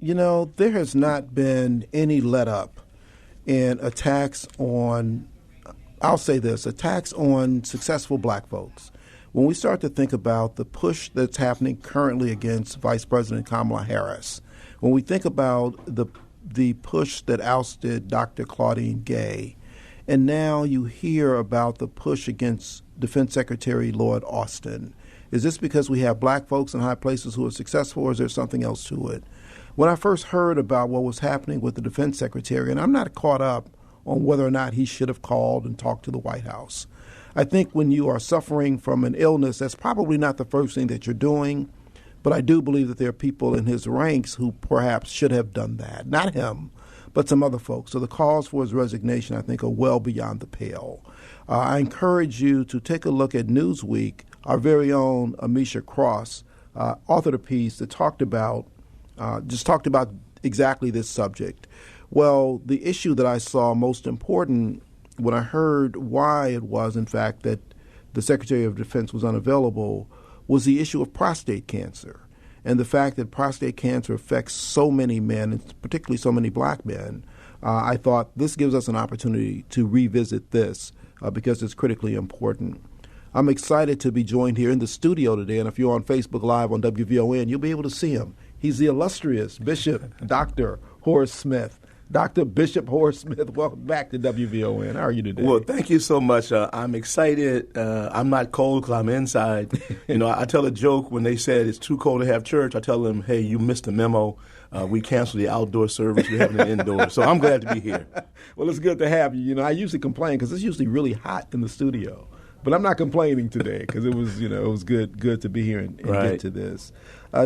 there has not been any let up in attacks on, I'll say this, attacks on successful black folks. When we start to think about the push that's happening currently against Vice President Kamala Harris, when we think about the push that ousted Dr. Claudine Gay, and now you hear about the push against Defense Secretary Lloyd Austin, is this because we have black folks in high places who are successful, or is there something else to it? When I first heard about what was happening with the Defense Secretary, and I'm not caught up on whether or not he should have called and talked to the White House. I think when you are suffering from an illness, that's probably not the first thing that you're doing, but I do believe that there are people in his ranks who perhaps should have done that. Not him, but some other folks. So the calls for his resignation, I think, are well beyond the pale. I encourage you to take a look at Newsweek. Our very own Amisha Cross authored a piece that talked about exactly this subject. Well, the issue that I saw most important when I heard why it was, in fact, that the Secretary of Defense was unavailable was the issue of prostate cancer, and the fact that prostate cancer affects so many men, and particularly so many black men. I thought this gives us an opportunity to revisit this because it's critically important. I'm excited to be joined here in the studio today, and if you're on Facebook Live on WVON, you'll be able to see him. He's the illustrious Bishop Dr. Horace Smith. Dr. Bishop Horace Smith, welcome back to WVON. How are you today? Well, thank you so much. I'm excited. I'm not cold because I'm inside. I tell a joke when they said it's too cold to have church. I tell them, hey, you missed the memo. We canceled the outdoor service. We're having an indoor. So I'm glad to be here. Well, it's good to have you. I usually complain because it's usually really hot in the studio. But I'm not complaining today because it was good to be here and get to this.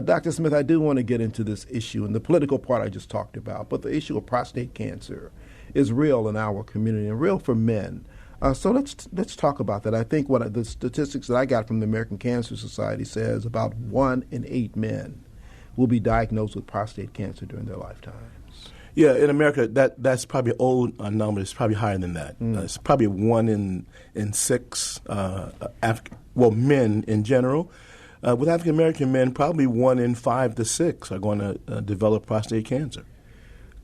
Dr. Smith, I do want to get into this issue and the political part I just talked about, but the issue of prostate cancer is real in our community and real for men. So let's talk about that. I think the statistics that I got from the American Cancer Society says about 1 in 8 men will be diagnosed with prostate cancer during their lifetimes. Yeah, in America, that's probably an old number. It's probably higher than that. It's probably 1 in 6 men in general. With African-American men, probably 1 in 5 to 6 are going to develop prostate cancer.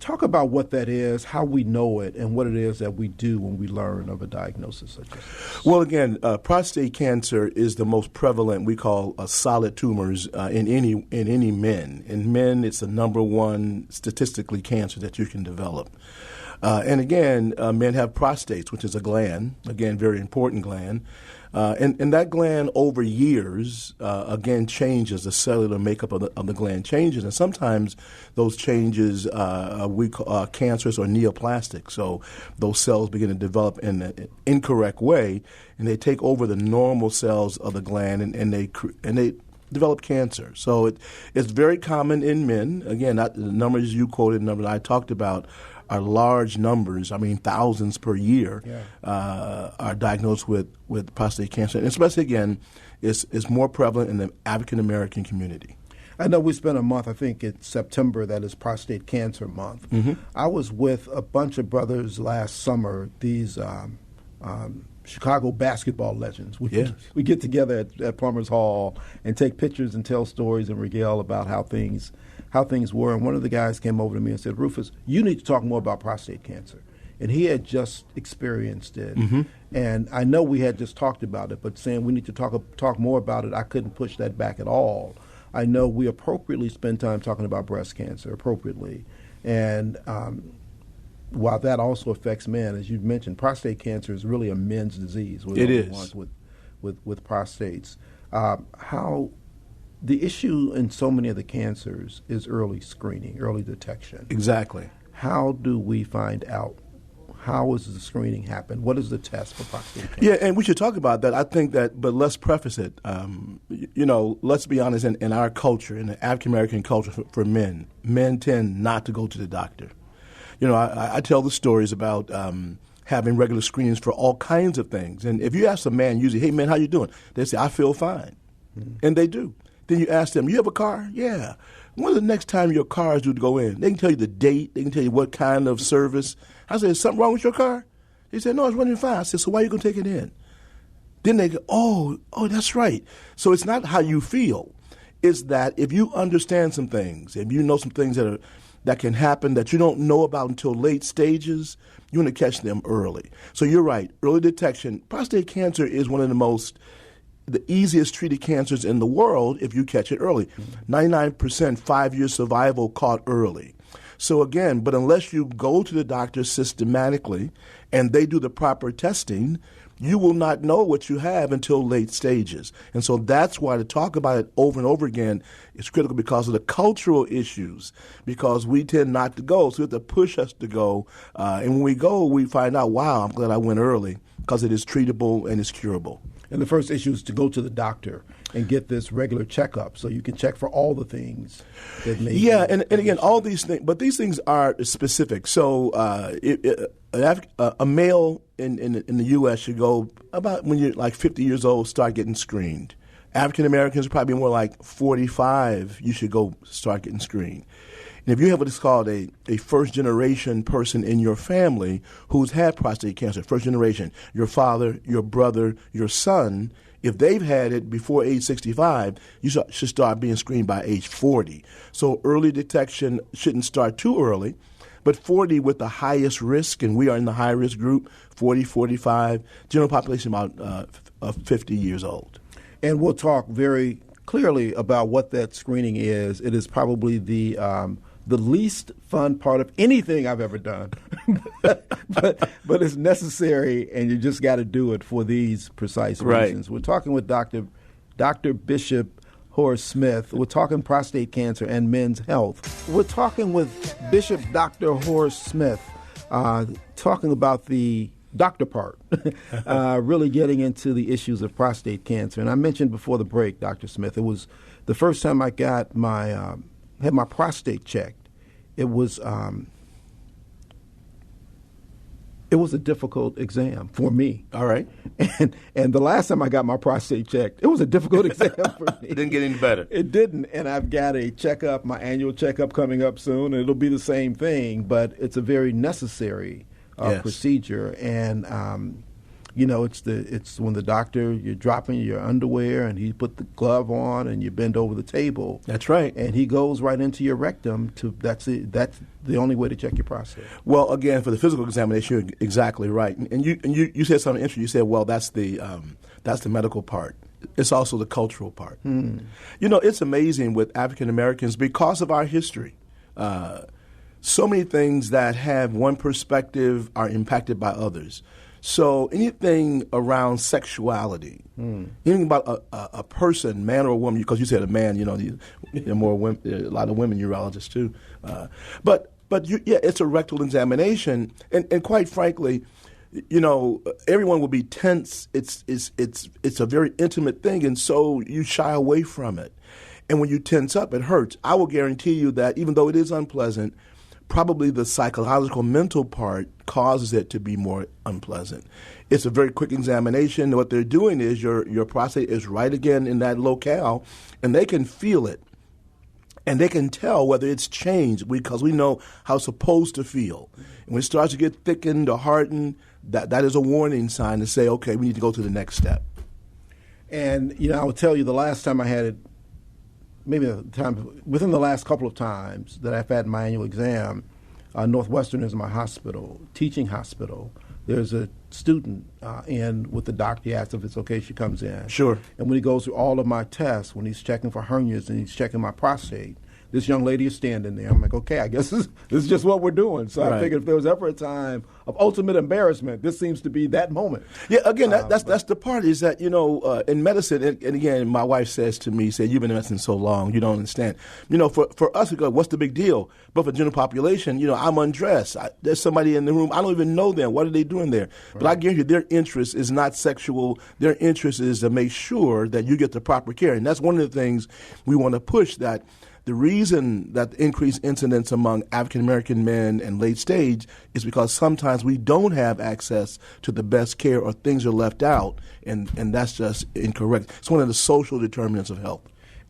Talk about what that is, how we know it, and what it is that we do when we learn of a diagnosis such as this. Well, again, prostate cancer is the most prevalent, we call solid tumors in any men. In men, it's the number one statistically cancer that you can develop. And again, men have prostates, which is a gland, again, very important gland. And that gland over years, again, changes. The cellular makeup of the gland changes. And sometimes those changes we call cancerous or neoplastic. So those cells begin to develop in an incorrect way, and they take over the normal cells of the gland, and they develop cancer. So it's very common in men. Again, the numbers you quoted, the numbers I talked about, are large numbers. I mean, thousands per year are diagnosed with prostate cancer. And especially, again, it's more prevalent in the African-American community. I know we spent a month, I think it's September, that is Prostate Cancer Month. Mm-hmm. I was with a bunch of brothers last summer, these Chicago basketball legends. We get together at Plumbers Hall and take pictures and tell stories and regale about how things were. And one of the guys came over to me and said, Rufus, you need to talk more about prostate cancer. And he had just experienced it. Mm-hmm. And I know we had just talked about it, but saying we need to talk more about it, I couldn't push that back at all. I know we appropriately spend time talking about breast cancer, appropriately. And while that also affects men, as you mentioned, prostate cancer is really a men's disease. It is. With prostates. How the issue in so many of the cancers is early screening, early detection. Exactly. How do we find out? How does the screening happen? What is the test for prostate cancer? Yeah, and we should talk about that. I think that, but let's preface it. Let's be honest, in our culture, in the African-American culture for men tend not to go to the doctor. I tell the stories about having regular screenings for all kinds of things. And if you ask a man usually, hey, man, how you doing? They say, I feel fine. Mm-hmm. And they do. Then you ask them, you have a car? Yeah. When's the next time your car is due to go in? They can tell you the date. They can tell you what kind of service. I said, is something wrong with your car? They said, no, it's running fine. I said, so why are you going to take it in? Then they go, oh, that's right. So it's not how you feel. is that if you understand some things, if you know some things that can happen that you don't know about until late stages, you want to catch them early. So you're right. Early detection. Prostate cancer is one of the easiest treated cancers in the world if you catch it early. 99% 5-year survival caught early. So again, but unless you go to the doctor systematically and they do the proper testing, you will not know what you have until late stages. And so that's why to talk about it over and over again is critical because of the cultural issues, because we tend not to go. So you have to push us to go. And when we go, we find out, wow, I'm glad I went early because it is treatable and it's curable. And the first issue is to go to the doctor and get this regular checkup so you can check for all the things that may be. And again, all these things, but these things are specific. So a male in the U.S. should go about when you're like 50 years old, start getting screened. African Americans are probably more like 45, you should go start getting screened. And if you have what's called a first-generation person in your family who's had prostate cancer, first generation, your father, your brother, your son, if they've had it before age 65, you should start being screened by age 40. So early detection shouldn't start too early, but 40 with the highest risk, and we are in the high-risk group, 40, 45, general population about 50 years old. And we'll talk very clearly about what that screening is. It is probably the least fun part of anything I've ever done, but it's necessary, and you just got to do it for these precise reasons. We're talking with Dr. Bishop Horace Smith. We're talking prostate cancer and men's health. We're talking with Bishop Dr. Horace Smith, talking about the doctor part, really getting into the issues of prostate cancer. And I mentioned before the break, Dr. Smith, it was the first time I got had my prostate checked. It was a difficult exam for me. All right. And the last time I got my prostate checked, it was a difficult exam for me. It didn't get any better. It didn't. And I've got a checkup, my annual checkup coming up soon, and it'll be the same thing, but it's a very necessary procedure. And it's when the doctor, you're dropping your underwear and he put the glove on and you bend over the table. That's right. And he goes right into your rectum. That's the only way to check your prostate. Well, again, for the physical examination, you're exactly right. And you said something interesting. You said, well, that's the medical part. It's also the cultural part. It's amazing with African Americans because of our history. So many things that have one perspective are impacted by others. So anything around sexuality, anything about a person, man or woman, because you said a man, there are more women, a lot of women urologists too. But it's a rectal examination, and quite frankly, everyone will be tense. It's a very intimate thing, and so you shy away from it. And when you tense up, it hurts. I will guarantee you that even though it is unpleasant, probably the psychological mental part causes it to be more unpleasant. It's a very quick examination. What they're doing is your prostate is right again in that locale, and they can feel it. And they can tell whether it's changed because we know how it's supposed to feel. And when it starts to get thickened or hardened, that is a warning sign to say, okay, we need to go to the next step. And, I will tell you the last time I had it, maybe within the last couple of times that I've had my annual exam, Northwestern is my hospital, teaching hospital. There's a student in with the doctor. He asks if it's okay, she comes in. Sure. And when he goes through all of my tests, when he's checking for hernias and he's checking my prostate, this young lady is standing there. I'm like, okay, I guess this is just what we're doing. So I figured if there was ever a time of ultimate embarrassment, this seems to be that moment. Yeah, again, that's the part is that, in medicine, and again, my wife says to me, you've been in medicine so long, you don't understand. For us, we go, what's the big deal? But for general population, I'm undressed. There's somebody in the room. I don't even know them. What are they doing there? Right. But I guarantee you their interest is not sexual. Their interest is to make sure that you get the proper care. And that's one of the things we want to push, that the reason that the increased incidence among African-American men and late stage is because sometimes we don't have access to the best care or things are left out, and that's just incorrect. It's one of the social determinants of health.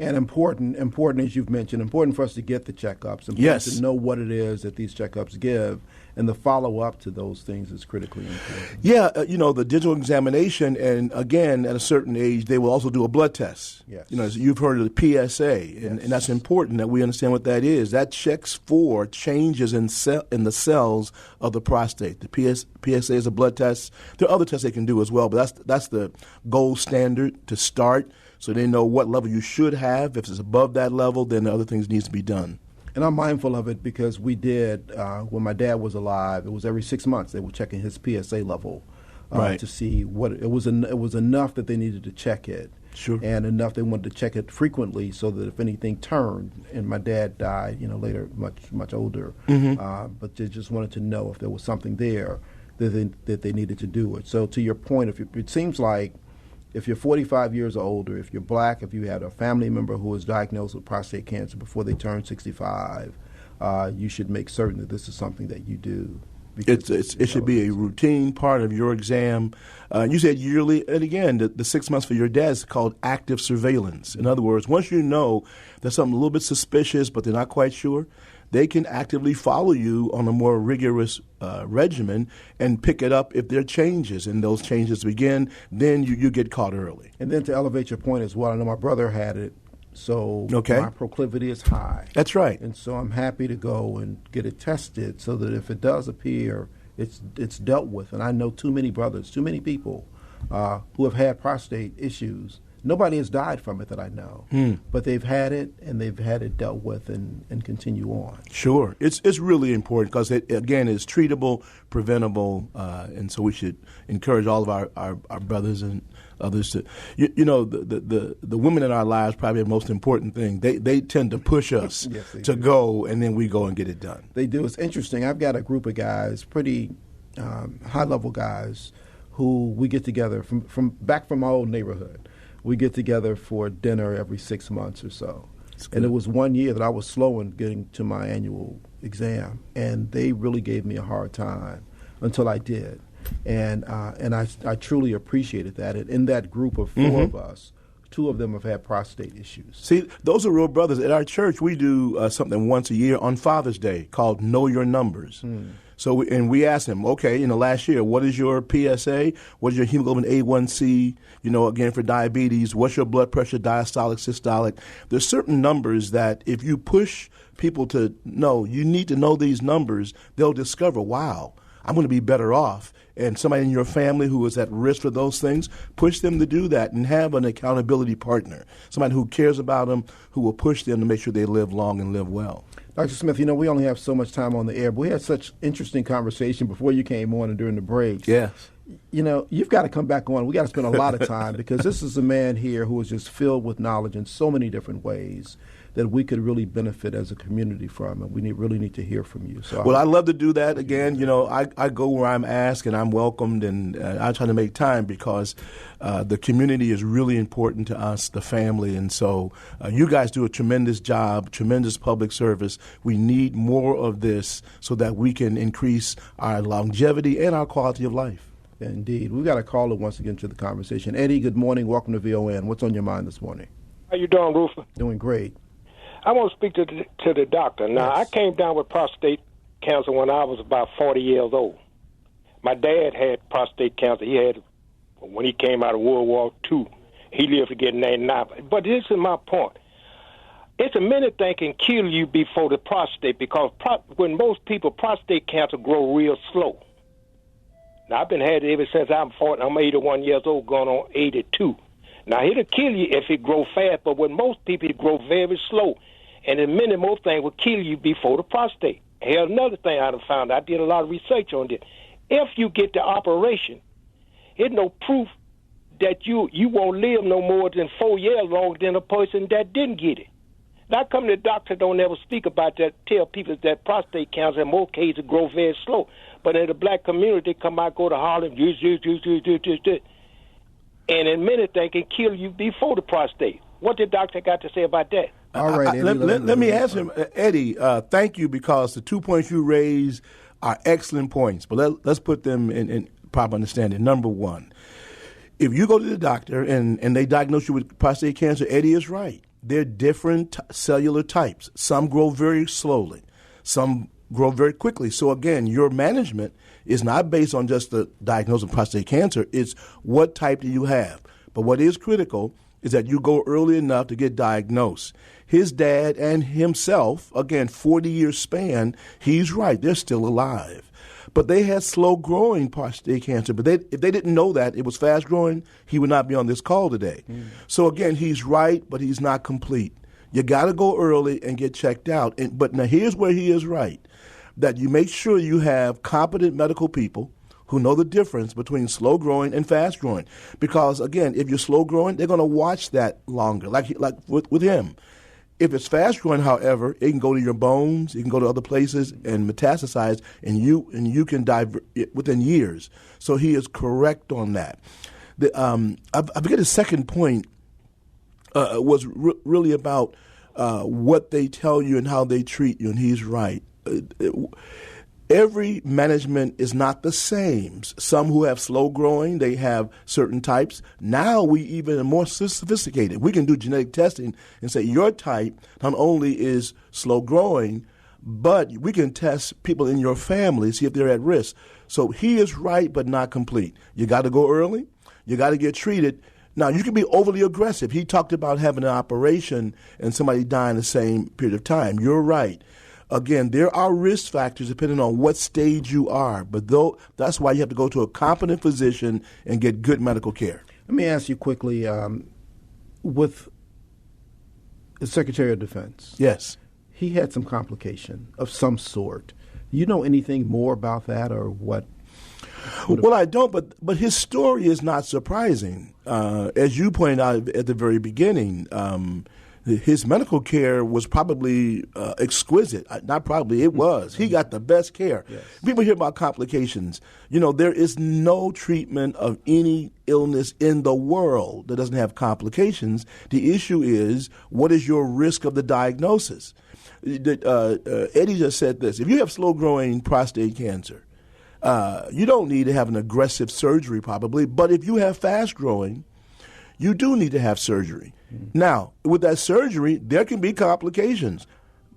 And important as you've mentioned, important for us to get the checkups, important to know what it is that these checkups give, and the follow-up to those things is critically important. Yeah, the digital examination, and again, at a certain age, they will also do a blood test. Yes. You've heard of the PSA, and that's important that we understand what that is. That checks for changes in the cells of the prostate. The PSA is a blood test. There are other tests they can do as well, but that's the gold standard to start, so they know what level you should have. If it's above that level, then the other things needs to be done. And I'm mindful of it because we did, when my dad was alive, it was every 6 months they were checking his PSA level to see what it was. It was enough that they needed to check it. Sure. And enough they wanted to check it frequently so that if anything turned, and my dad died, later, much older, but they just wanted to know if there was something there that they needed to do it. So to your point, it seems like if you're 45 years or older, if you're black, if you had a family member who was diagnosed with prostate cancer before they turned 65, you should make certain that this is something that you do. It should be a routine part of your exam. You said yearly, and again, the 6 months for your dad is called active surveillance. In other words, once you know there's something a little bit suspicious, but they're not quite sure, they can actively follow you on a more rigorous regimen and pick it up if there are changes, and those changes begin, then you get caught early. And then to elevate your point as well, I know my brother had it, so my proclivity is high. That's right. And so I'm happy to go and get it tested so that if it does appear, it's dealt with. And I know too many brothers, too many people who have had prostate issues. Nobody has died from it that I know, but they've had it, and they've had it dealt with and continue on. Sure. It's really important because, again, it's treatable, preventable, and so we should encourage all of our brothers and others to, the women in our lives probably the most important thing. They tend to push us to go, and then we go and get it done. They do. It's interesting. I've got a group of guys, pretty high-level guys, who we get together from my old neighborhood. We get together for dinner every 6 months or so. And it was 1 year that I was slow in getting to my annual exam, and they really gave me a hard time until I did. And I truly appreciated that. And in that group of four of us, 2 of them have had prostate issues. See, those are real brothers. At our church, we do something once a year on Father's Day called Know Your Numbers. So, we asked him, okay, last year, what is your PSA? What is your hemoglobin A1C? Again, for diabetes, what's your blood pressure, diastolic, systolic? There's certain numbers that if you push people to know, you need to know these numbers, they'll discover, wow, I'm going to be better off. And somebody in your family who is at risk for those things, push them to do that and have an accountability partner, somebody who cares about them, who will push them to make sure they live long and live well. Dr. Smith, we only have so much time on the air, but we had such interesting conversation before you came on and during the breaks. Yes. You've got to come back on. We got to spend a lot of time because this is a man here who is just filled with knowledge in so many different ways that we could really benefit as a community from, and we really need to hear from you. So I'd love to do that again. I go where I'm asked and I'm welcomed, and I try to make time because the community is really important to us, the family, and so you guys do a tremendous job, tremendous public service. We need more of this so that we can increase our longevity and our quality of life. Indeed. We've got a caller once again to the conversation. Eddie, good morning. Welcome to VON. What's on your mind this morning? How you doing, Rufus? Doing great. I want to speak to the doctor. Now, Yes. I came down with prostate cancer when I was about 40 years old. My dad had prostate cancer. He had, when he came out of World War II, he lived to get 99. But this is my point. It's a minute thing can kill you before the prostate because when most people, prostate cancer grow real slow. Now, I've been had it ever since I'm 81 years old, going on 82. Now, it'll kill you if it grows fast, but with most people, it grows very slow. And in many most things will kill you before the prostate. Here's another thing I found. I did a lot of research on this. If you get the operation, it's no proof that you won't live no more than 4 years longer than a person that didn't get it. Now, come the doctor don't ever speak about that, tell people that prostate cancer in most cases grow very slow. But in the black community, they come out, go to Harlem, and in a minute they can kill you before the prostate. What the doctor got to say about that? All right, Eddie, let me ask him, Eddie, thank you, because the 2 points you raised are excellent points, but let's put them in proper understanding. Number one, if you go to the doctor and they diagnose you with prostate cancer, Eddie is right. they're different cellular types. Some grow very slowly. Some grow very quickly. So again, your management is not based on just the diagnosis of prostate cancer. It's what type do you have. But what is critical is that you go early enough to get diagnosed. His dad and himself, again, 40-year span, he's right, they're still alive. But they had slow-growing prostate cancer. But if they didn't know that it was fast-growing, he would not be on this call today. So again, he's right, but he's not complete. You got to go early and get checked out. But now here's where he is right, that you make sure you have competent medical people who know the difference between slow-growing and fast-growing. Because, again, if you're slow-growing, they're going to watch that longer, like with him. If it's fast-growing, however, it can go to your bones, it can go to other places and metastasize, and you can die within years. So he is correct on that. I forget his second point was really about what they tell you and how they treat you, and he's right. Every management is not the same. Some who have slow growing, they have certain types. Now we even are more sophisticated. We can do genetic testing and say your type not only is slow growing, but we can test people in your family, see if they're at risk. So he is right, but not complete. You got to go early. You got to get treated. Now, you can be overly aggressive. He talked about having an operation and somebody dying the same period of time. You're right. Again, there are risk factors depending on what stage you are, but that's why you have to go to a competent physician and get good medical care. Let me ask you quickly, with the Secretary of Defense. Yes. He had some complication of some sort. Do you know anything more about that or what? Well, I don't, but his story is not surprising. As you pointed out at the very beginning, his medical care was probably exquisite. Not probably, it was. He got the best care. Yes. People hear about complications. There is no treatment of any illness in the world that doesn't have complications. The issue is, what is your risk of the diagnosis? Eddie just said this. If you have slow-growing prostate cancer, you don't need to have an aggressive surgery probably, but if you have fast-growing, you do need to have surgery. Now, with that surgery, there can be complications.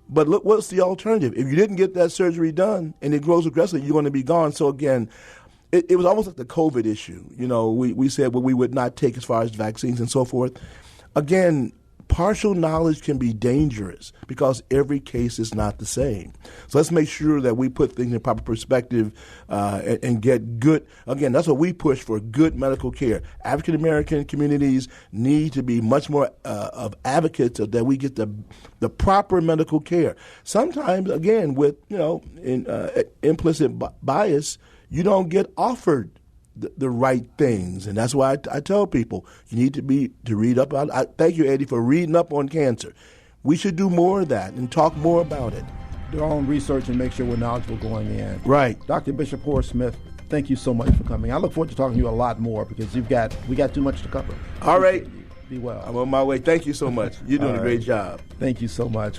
But look, what's the alternative? If you didn't get that surgery done and it grows aggressively, you're going to be gone. So, again, it was almost like the COVID issue. We said what we would not take as far as vaccines and so forth. Again, partial knowledge can be dangerous because every case is not the same. So let's make sure that we put things in proper perspective and get good. Again, that's what we push for, good medical care. African-American communities need to be much more of advocates that we get the proper medical care. Sometimes, again, with implicit bias, you don't get offered the right things, and that's why I tell people you need to read up on. Thank you, Eddie, for reading up on cancer. We should do more of that and talk more about it. Do our own research and make sure we're knowledgeable going in. Right, Dr. Bishop Horace Smith. Thank you so much for coming. I look forward to talking to you a lot more because we got too much to cover. All right, be well. I'm on my way. Thank you so much. You're doing a great job. Thank you so much.